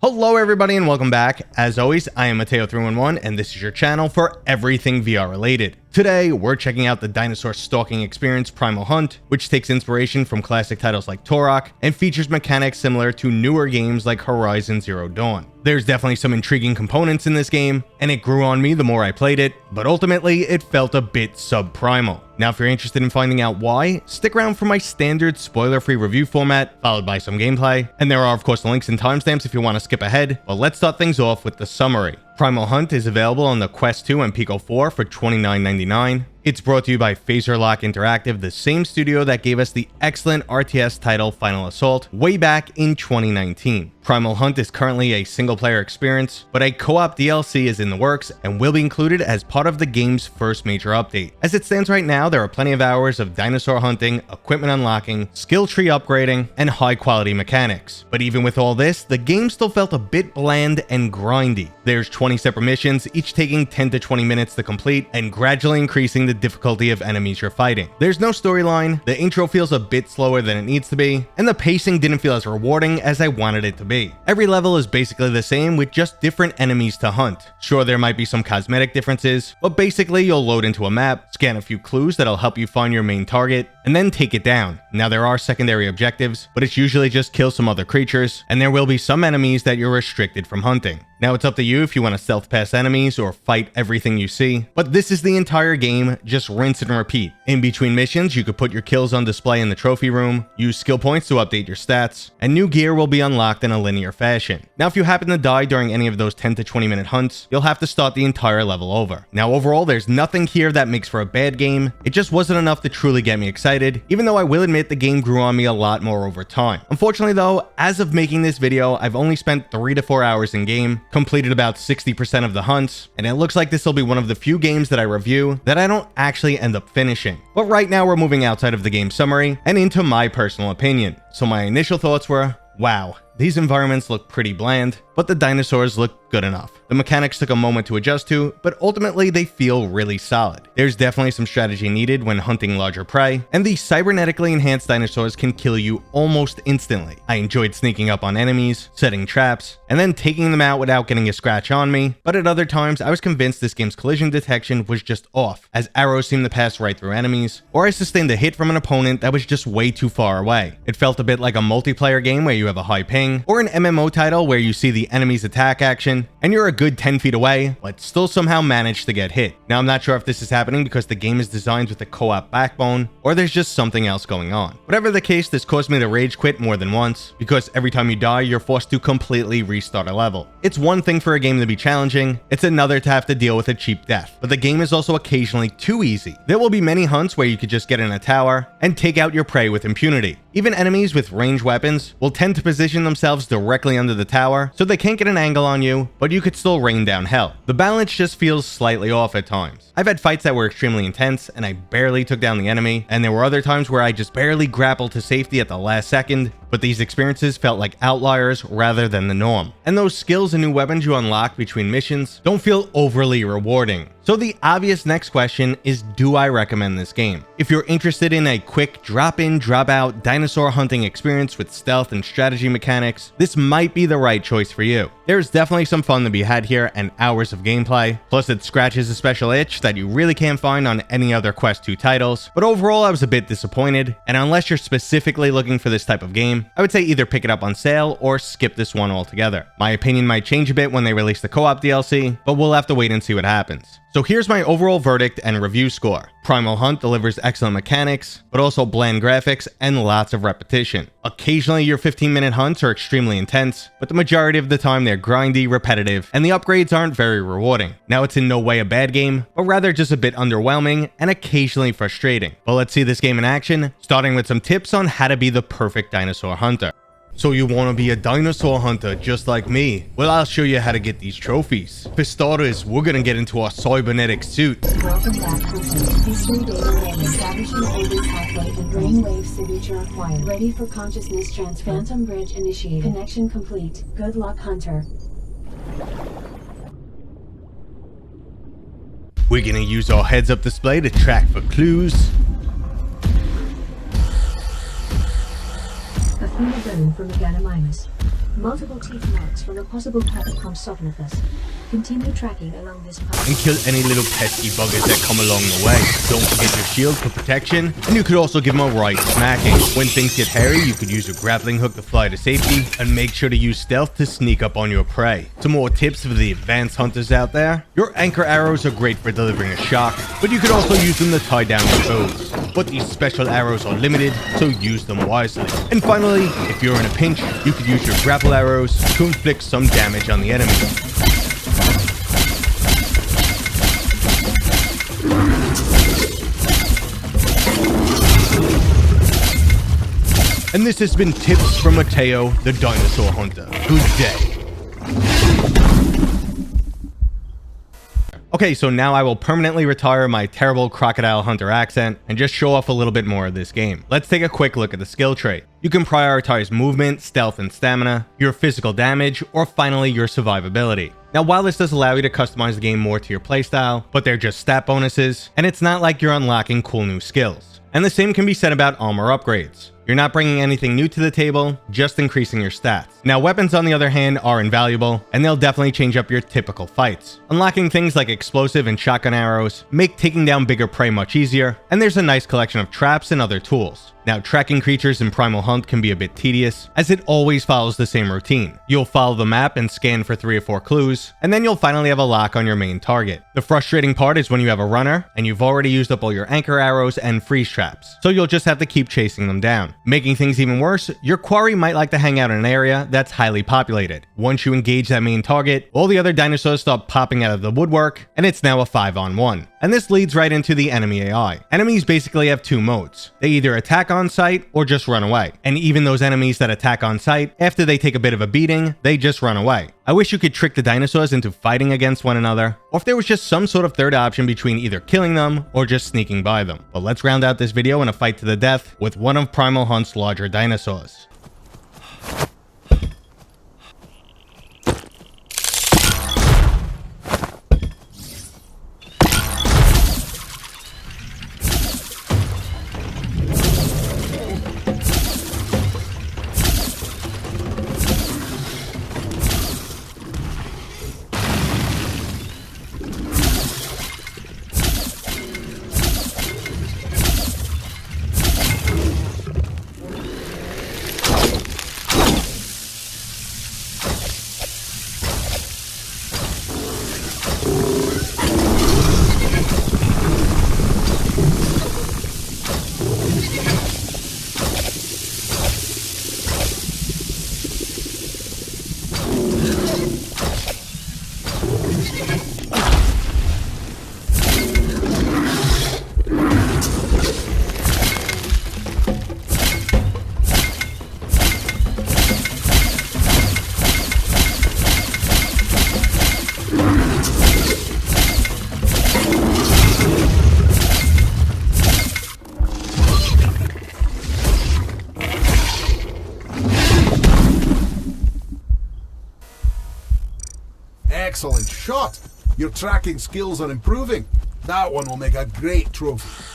Hello everybody and welcome back. As always, I am Matteo 311 and this is your channel for everything VR related. Today, we're checking out the dinosaur stalking experience Primal Hunt, which takes inspiration from classic titles like Turok and features mechanics similar to newer games like Horizon Zero Dawn. There's definitely some intriguing components in this game, and it grew on me the more I played it, but ultimately it felt a bit sub-primal. Now if you're interested in finding out why, stick around for my standard spoiler-free review format, followed by some gameplay, and there are of course links and timestamps if you want to skip ahead, but let's start things off with the summary. Primal Hunt is available on the Quest 2 and Pico 4 for $29.99. It's brought to you by Phaser Lock Interactive, the same studio that gave us the excellent RTS title Final Assault way back in 2019. Primal Hunt is currently a single-player experience, but a co-op DLC is in the works and will be included as part of the game's first major update. As it stands right now, there are plenty of hours of dinosaur hunting, equipment unlocking, skill tree upgrading, and high-quality mechanics. But even with all this, the game still felt a bit bland and grindy. There's 20 separate missions, each taking 10 to 20 minutes to complete, and gradually increasing the difficulty of enemies you're fighting. There's no storyline, the intro feels a bit slower than it needs to be, and the pacing didn't feel as rewarding as I wanted it to be. Every level is basically the same with just different enemies to hunt. Sure, there might be some cosmetic differences, but basically you'll load into a map, scan a few clues that'll help you find your main target, and then take it down. Now there are secondary objectives, but it's usually just kill some other creatures, and there will be some enemies that you're restricted from hunting. Now it's up to you if you want to stealth past enemies or fight everything you see, but this is the entire game, just rinse and repeat. In between missions, you could put your kills on display in the trophy room, use skill points to update your stats, and new gear will be unlocked in a linear fashion. Now if you happen to die during any of those 10 to 20 minute hunts, you'll have to start the entire level over. Now overall, there's nothing here that makes for a bad game, it just wasn't enough to truly get me excited, even though I will admit the game grew on me a lot more over time. Unfortunately though, as of making this video, I've only spent 3 to 4 hours in game, completed about 60% of the hunts, and it looks like this will be one of the few games that I review that I don't actually end up finishing. But right now we're moving outside of the game summary and into my personal opinion. So my initial thoughts were, wow, these environments look pretty bland, but the dinosaurs look good enough. The mechanics took a moment to adjust to, but ultimately they feel really solid. There's definitely some strategy needed when hunting larger prey, and the cybernetically enhanced dinosaurs can kill you almost instantly. I enjoyed sneaking up on enemies, setting traps, and then taking them out without getting a scratch on me, but at other times I was convinced this game's collision detection was just off, as arrows seemed to pass right through enemies, or I sustained a hit from an opponent that was just way too far away. It felt a bit like a multiplayer game where you have a high ping, or an MMO title where you see the enemy's attack action, and you're a good 10 feet away, but still somehow manage to get hit. Now I'm not sure if this is happening because the game is designed with a co-op backbone, or there's just something else going on. Whatever the case, this caused me to rage quit more than once, because every time you die, you're forced to completely restart a level. It's one thing for a game to be challenging, it's another to have to deal with a cheap death, but the game is also occasionally too easy. There will be many hunts where you could just get in a tower and take out your prey with impunity. Even enemies with ranged weapons will tend to position themselves directly under the tower, so they can't get an angle on you, but you could still rain down hell. The balance just feels slightly off at times. I've had fights that were extremely intense and I barely took down the enemy, and there were other times where I just barely grappled to safety at the last second, but these experiences felt like outliers rather than the norm. And those skills and new weapons you unlock between missions don't feel overly rewarding. So the obvious next question is, do I recommend this game? If you're interested in a quick drop-in, drop-out dinosaur hunting experience with stealth and strategy mechanics, this might be the right choice for you. There's definitely some fun to be had here and hours of gameplay, plus it scratches a special itch that you really can't find on any other Quest 2 titles, but overall I was a bit disappointed, and unless you're specifically looking for this type of game, I would say either pick it up on sale or skip this one altogether. My opinion might change a bit when they release the co-op DLC, but we'll have to wait and see what happens. So here's my overall verdict and review score. Primal Hunt delivers excellent mechanics, but also bland graphics and lots of repetition. Occasionally your 15-minute hunts are extremely intense, but the majority of the time they're grindy, repetitive, and the upgrades aren't very rewarding. Now it's in no way a bad game, but rather just a bit underwhelming and occasionally frustrating. But let's see this game in action, starting with some tips on how to be the perfect dinosaur hunter. So you want to be a dinosaur hunter just like me? Well, I'll show you how to get these trophies. For starters, we're gonna get into our cybernetic suit. Welcome back, Hunter. History data ready. Establishing AV pathway and brainwave signature acquired. Ready for consciousness transfer. Phantom bridge initiated. Connection complete. Good luck, Hunter. We're gonna use our heads-up display to track for clues. A finger gun from Minus. Multiple teeth marks from a possible Perpicomsognathus. Continue tracking along this path. And kill any little pesky buggers that come along the way. Don't forget your shield for protection, and you could also give them a right smacking. When things get hairy, you could use a grappling hook to fly to safety, and make sure to use stealth to sneak up on your prey. Some more tips for the advanced hunters out there. Your anchor arrows are great for delivering a shock, but you could also use them to tie down your foes. But these special arrows are limited, so use them wisely. And finally, if you're in a pinch, you could use your grapple arrows to inflict some damage on the enemy. And this has been tips from Matteo, the dinosaur hunter. Good day. Okay, so now I will permanently retire my terrible crocodile hunter accent and just show off a little bit more of this game. Let's take a quick look at the skill trait. You can prioritize movement, stealth, and stamina, your physical damage, or finally your survivability. Now, while this does allow you to customize the game more to your playstyle, but they're just stat bonuses, and it's not like you're unlocking cool new skills. And the same can be said about armor upgrades. You're not bringing anything new to the table, just increasing your stats. Now, weapons on the other hand are invaluable, and they'll definitely change up your typical fights. Unlocking things like explosive and shotgun arrows make taking down bigger prey much easier, and there's a nice collection of traps and other tools. Now, tracking creatures in Primal Hunt can be a bit tedious, as it always follows the same routine. You'll follow the map and scan for 3 or 4 clues, and then you'll finally have a lock on your main target. The frustrating part is when you have a runner, and you've already used up all your anchor arrows and freeze traps, so you'll just have to keep chasing them down. Making things even worse, your quarry might like to hang out in an area that's highly populated. Once you engage that main target, all the other dinosaurs start popping out of the woodwork, and it's now a 5-on-1. And this leads right into the enemy AI. Enemies basically have 2 modes. They either attack on sight or just run away. And even those enemies that attack on sight, after they take a bit of a beating, they just run away. I wish you could trick the dinosaurs into fighting against one another, or if there was just some sort of third option between either killing them or just sneaking by them. But let's round out this video in a fight to the death with one of Primal Hunt's larger dinosaurs. Excellent shot! Your tracking skills are improving. That one will make a great trophy.